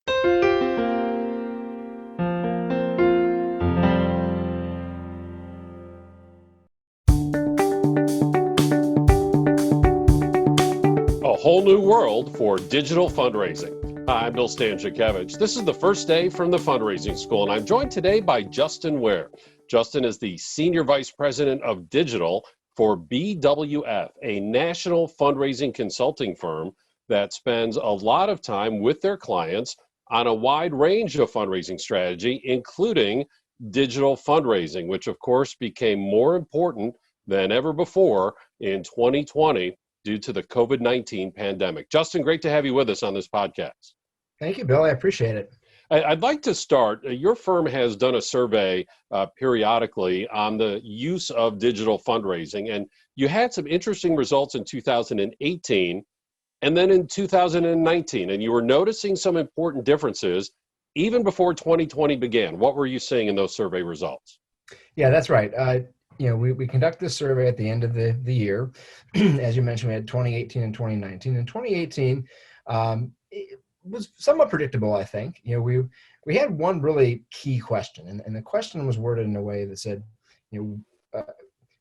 A whole new world for digital fundraising. Hi, I'm Bill Stanczykiewicz. This is the first day from the fundraising school, and I'm joined today by Justin Ware. Justin is the Senior Vice President of Digital for BWF, a national fundraising consulting firm that spends a lot of time with their clients on a wide range of fundraising strategy, including digital fundraising, which of course became more important than ever before in 2020 due to the COVID-19 pandemic. Justin, great to have you with us on this podcast. Thank you, Bill. I appreciate it. I'd like to start. Your firm has done a survey periodically on the use of digital fundraising, and you had some interesting results in 2018 and then in 2019, and you were noticing some important differences even before 2020 began. What were you seeing in those survey results? Yeah, that's right. We conduct this survey at the end of the year. As you mentioned, we had 2018 and 2019. In 2018, it was somewhat predictable, I think. We had one really key question, and the question was worded in a way that said,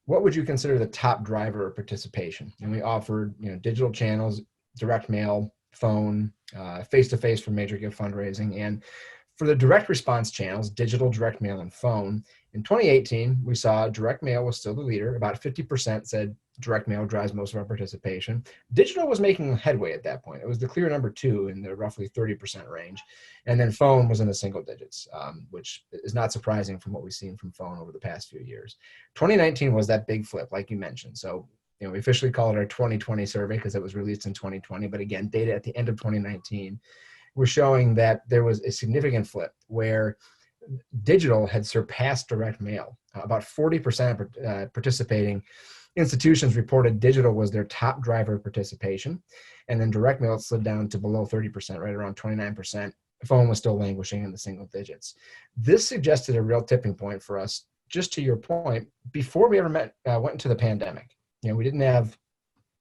what would you consider the top driver of participation? And we offered, digital channels, direct mail, phone, face-to-face for major gift fundraising, and for the direct response channels, digital, direct mail, and phone. In 2018, we saw direct mail was still the leader. About 50% said direct mail drives most of our participation. Digital was making headway at that point. It was the clear number two in the roughly 30% range. And then phone was in the single digits, which is not surprising from what we've seen from phone over the past few years. 2019 was that big flip, like you mentioned. So, we officially call it our 2020 survey because it was released in 2020. But again, data at the end of 2019 were showing that there was a significant flip where digital had surpassed direct mail. About 40% of participating institutions reported digital was their top driver of participation. And then direct mail slid down to below 30%, right around 29%. Phone was still languishing in the single digits. This suggested a real tipping point for us, just to your point, before we ever went into the pandemic. We didn't have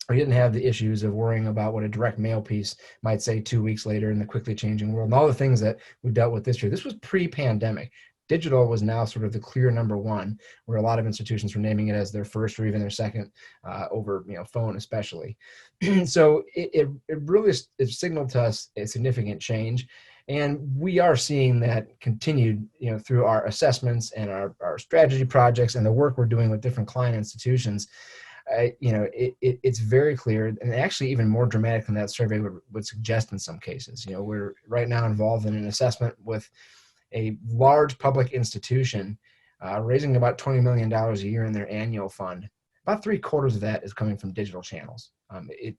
the issues of worrying about what a direct mail piece might say 2 weeks later in the quickly changing world and all the things that we dealt with this year. This was pre-pandemic. Digital was now sort of the clear number one, where a lot of institutions were naming it as their first or even their second over phone especially. So it really signaled to us a significant change. And we are seeing that continued through our assessments and our strategy projects and the work we're doing with different client institutions. It's very clear, and actually even more dramatic than that survey would suggest in some cases. We're right now involved in an assessment with a large public institution raising about $20 million a year in their annual fund. About 3/4 of that is coming from digital channels.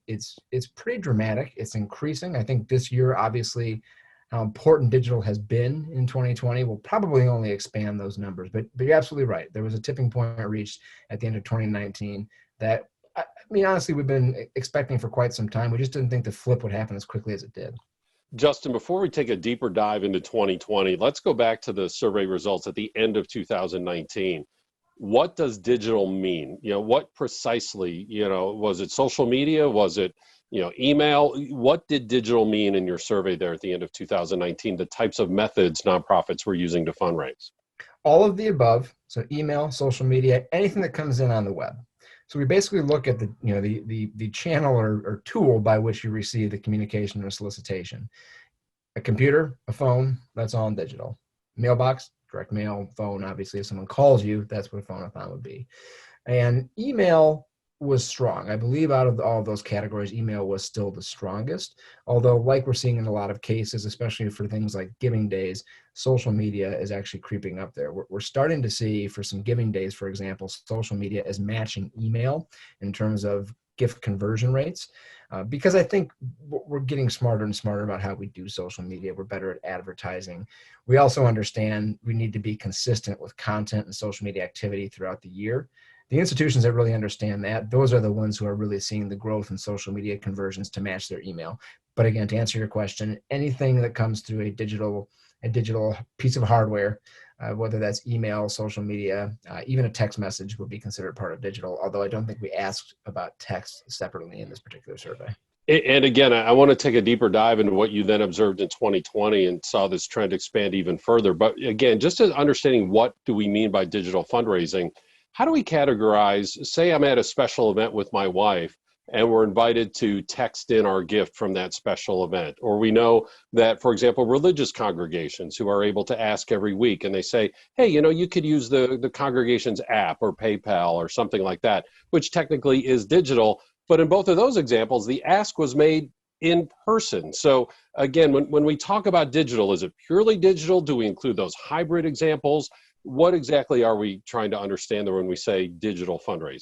It's pretty dramatic. It's increasing. I think this year, obviously, how important digital has been in 2020 will probably only expand those numbers. But you're absolutely right. There was a tipping point reached at the end of 2019 that, honestly, we've been expecting for quite some time. We just didn't think the flip would happen as quickly as it did. Justin, before we take a deeper dive into 2020, let's go back to the survey results at the end of 2019. What does digital mean? What precisely, was it social media? Was it, email? What did digital mean in your survey there at the end of 2019, the types of methods nonprofits were using to fundraise? All of the above. So email, social media, anything that comes in on the web. So we basically look at the channel or tool by which you receive the communication or solicitation. A computer, a phone, that's all in digital. Mailbox, direct mail, phone, obviously if someone calls you, that's what a phone-a-thon would be. And email was strong. I believe out of all of those categories, email was still the strongest. Although, like we're seeing in a lot of cases, especially for things like giving days, social media is actually creeping up there. We're starting to see for some giving days, for example, social media is matching email in terms of gift conversion rates. Because I think we're getting smarter and smarter about how we do social media. We're better at advertising. We also understand we need to be consistent with content and social media activity throughout the year. The institutions that really understand that, those are the ones who are really seeing the growth in social media conversions to match their email. But again, to answer your question, anything that comes through a digital piece of hardware, whether that's email, social media, even a text message would be considered part of digital, although I don't think we asked about text separately in this particular survey. And again, I want to take a deeper dive into what you then observed in 2020 and saw this trend expand even further. But again, just as understanding what do we mean by digital fundraising, how do we categorize, say I'm at a special event with my wife and we're invited to text in our gift from that special event. Or we know that, for example, religious congregations who are able to ask every week and they say, hey, you could use the congregation's app or PayPal or something like that, which technically is digital. But in both of those examples, the ask was made in person. So again, when we talk about digital, is it purely digital? Do we include those hybrid examples? What exactly are we trying to understand there when we say digital fundraising?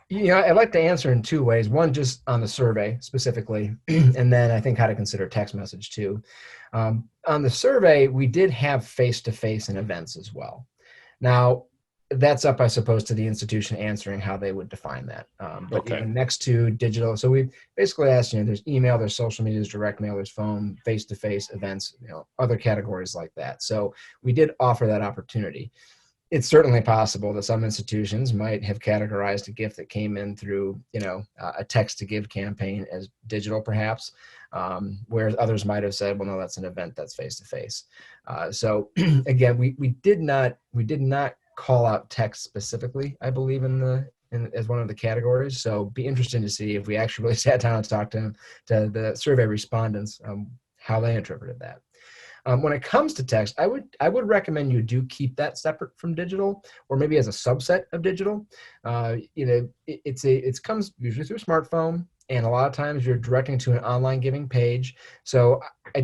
Yeah, I'd like to answer in two ways. One, just on the survey specifically, and then I think how to consider text message too. On the survey, we did have face-to-face and events as well. Now, that's up, I suppose, to the institution answering how they would define that. But Okay. next to digital, so we basically asked, there's email, there's social media, there's direct mail, there's phone, face-to-face events, other categories like that. So we did offer that opportunity. It's certainly possible that some institutions might have categorized a gift that came in through, a text to give campaign as digital, perhaps, whereas others might have said, well, no, that's an event that's face to face. So again, we did not call out text specifically, I believe, as one of the categories. So be interesting to see if we actually really sat down and talked to the survey respondents, how they interpreted that. When it comes to text, I would recommend you do keep that separate from digital, or maybe as a subset of digital. It comes usually through a smartphone, and a lot of times you're directing to an online giving page. So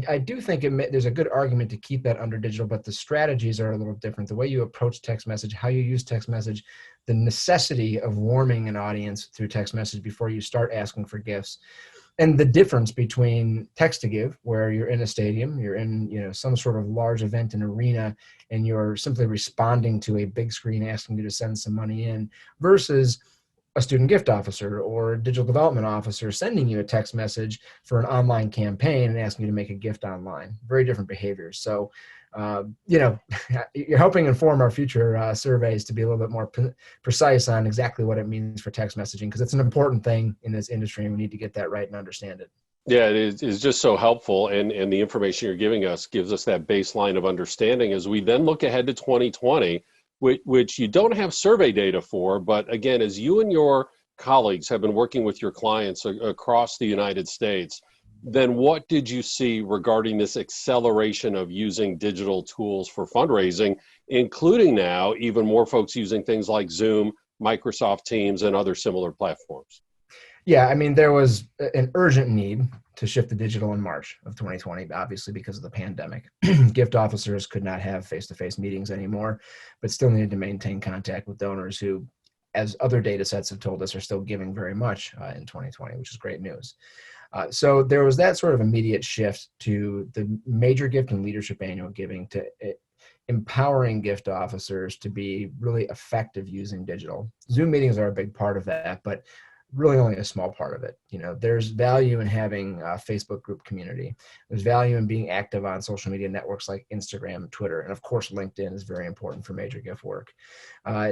I do think there's a good argument to keep that under digital, but the strategies are a little different. The way you approach text message, how you use text message, the necessity of warming an audience through text message before you start asking for gifts. And the difference between text to give, where you're in a stadium, you're in some sort of large event, an arena, and you're simply responding to a big screen asking you to send some money in, versus a student gift officer or a digital development officer sending you a text message for an online campaign and asking you to make a gift online. Very different behaviors. So, you're helping inform our future surveys to be a little bit more precise on exactly what it means for text messaging, because it's an important thing in this industry and we need to get that right and understand it. Yeah, is just so helpful. And the information you're giving us gives us that baseline of understanding as we then look ahead to 2020, which you don't have survey data for. But again, as you and your colleagues have been working with your clients across the United States, then what did you see regarding this acceleration of using digital tools for fundraising, including now even more folks using things like Zoom, Microsoft Teams, and other similar platforms? Yeah, I mean, there was an urgent need to shift to digital in March of 2020, obviously because of the pandemic. Gift officers could not have face-to-face meetings anymore, but still needed to maintain contact with donors who, as other data sets have told us, are still giving very much in 2020, which is great news. So there was that sort of immediate shift to the major gift and leadership annual giving, to empowering gift officers to be really effective using digital. Zoom meetings are a big part of that, but really only a small part of it. There's value in having a Facebook group community. There's value in being active on social media networks like Instagram, Twitter, and of course, LinkedIn is very important for major gift work.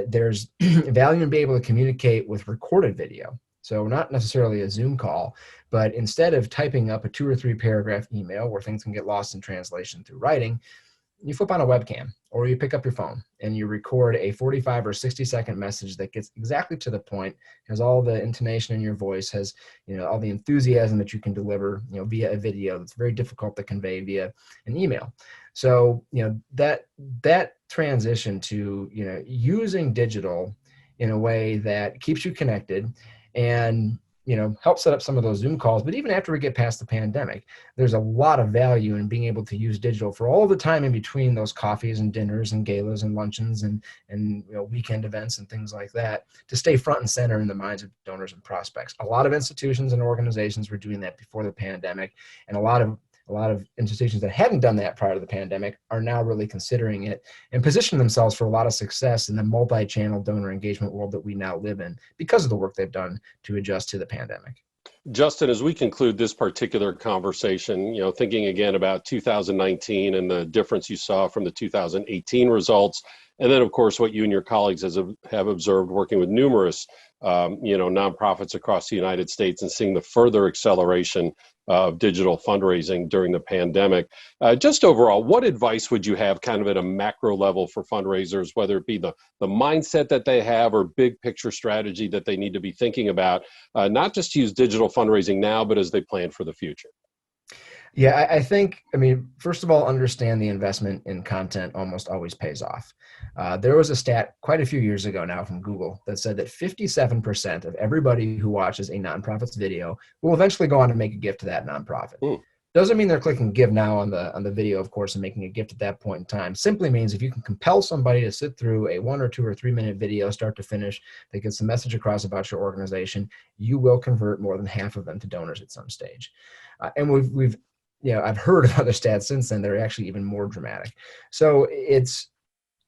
There's value in being able to communicate with recorded video. So not necessarily a Zoom call, but instead of typing up a 2 or 3 paragraph email where things can get lost in translation through writing, you flip on a webcam or you pick up your phone and you record a 45 or 60-second message that gets exactly to the point, has all the intonation in your voice, has all the enthusiasm that you can deliver via a video that's very difficult to convey via an email. So that transition to using digital in a way that keeps you connected and help set up some of those Zoom calls. But even after we get past the pandemic, there's a lot of value in being able to use digital for all the time in between those coffees and dinners and galas and luncheons and weekend events and things like that, to stay front and center in the minds of donors and prospects. A lot of institutions and organizations were doing that before the pandemic, and a lot of institutions that hadn't done that prior to the pandemic are now really considering it and position themselves for a lot of success in the multi-channel donor engagement world that we now live in because of the work they've done to adjust to the pandemic. Justin, as we conclude this particular conversation, thinking again about 2019 and the difference you saw from the 2018 results, And then, of course, what you and your colleagues have observed working with numerous, nonprofits across the United States and seeing the further acceleration of digital fundraising during the pandemic. Just overall, what advice would you have kind of at a macro level for fundraisers, whether it be the mindset that they have or big picture strategy that they need to be thinking about, not just to use digital fundraising now, but as they plan for the future? Yeah, I mean, first of all, understand the investment in content almost always pays off. There was a stat quite a few years ago now from Google that said that 57% of everybody who watches a nonprofit's video will eventually go on to make a gift to that nonprofit. Doesn't mean they're clicking give now on the video, of course, and making a gift at that point in time. Simply means if you can compel somebody to sit through a 1 or 2 or 3 minute video, start to finish, that gets the message across about your organization, you will convert more than half of them to donors at some stage. And we've I've heard of other stats since then that are actually even more dramatic. So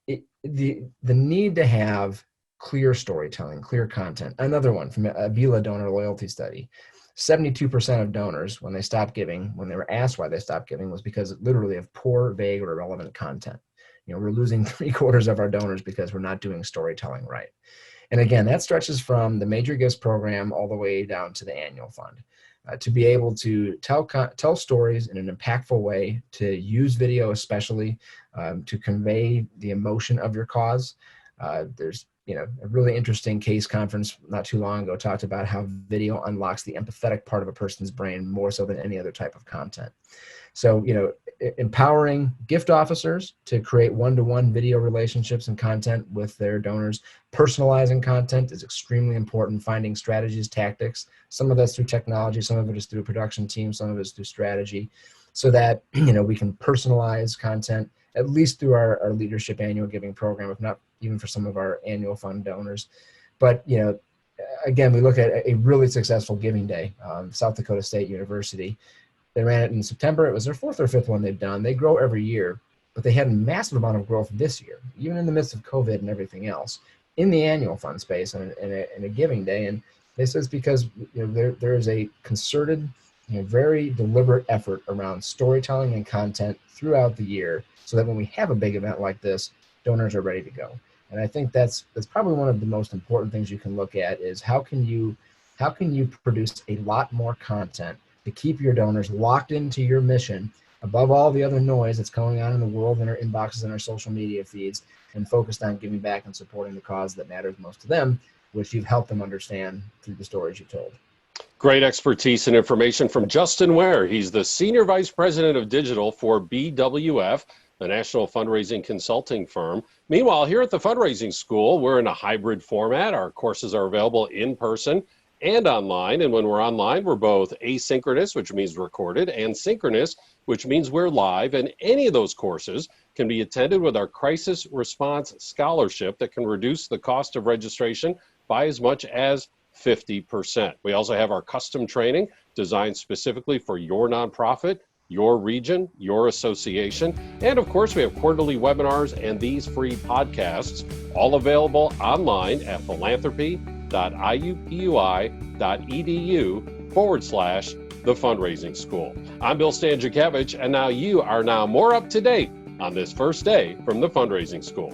the need to have clear storytelling, clear content. Another one from a Vila donor loyalty study. 72% of donors, when they stopped giving, when they were asked why they stopped giving, was because literally of poor, vague, or irrelevant content. We're losing 3/4 of our donors because we're not doing storytelling right. And again, that stretches from the Major Gifts program all the way down to the annual fund. To be able to tell stories in an impactful way, to use video especially, to convey the emotion of your cause. There's a really interesting case conference not too long ago talked about how video unlocks the empathetic part of a person's brain more so than any other type of content. So, empowering gift officers to create one-to-one video relationships and content with their donors. Personalizing content is extremely important. Finding strategies, tactics. Some of that's through technology. Some of it is through production teams. Some of it is through strategy, so that, we can personalize content, at least through our leadership annual giving program, if not even for some of our annual fund donors. But, again, we look at a really successful giving day, South Dakota State University. They ran it in September. It was their 4th or 5th one they've done. They grow every year, but they had a massive amount of growth this year, even in the midst of COVID and everything else, in the annual fund space and in a giving day. And this is because there is a concerted, very deliberate effort around storytelling and content throughout the year, so that when we have a big event like this, donors are ready to go. And I think that's probably one of the most important things you can look at is how can you produce a lot more content to keep your donors locked into your mission above all the other noise that's going on in the world, in our inboxes and our social media feeds, and focused on giving back and supporting the cause that matters most to them, which you've helped them understand through the stories you told. Great expertise and information from Justin Ware. He's the Senior Vice President of Digital for BWF, the national fundraising consulting firm. Meanwhile, here at the Fundraising School, we're in a hybrid format. Our courses are available in person and online. And when we're online, we're both asynchronous, which means recorded, and synchronous, which means we're live. And any of those courses can be attended with our Crisis Response Scholarship that can reduce the cost of registration by as much as 50%. We also have our custom training designed specifically for your nonprofit, your region, your association. And of course, we have quarterly webinars and these free podcasts, all available online at philanthropy.iupui.edu/the fundraising school. I'm Bill Stanczykiewicz, and now you are more up to date on this first day from the Fundraising School.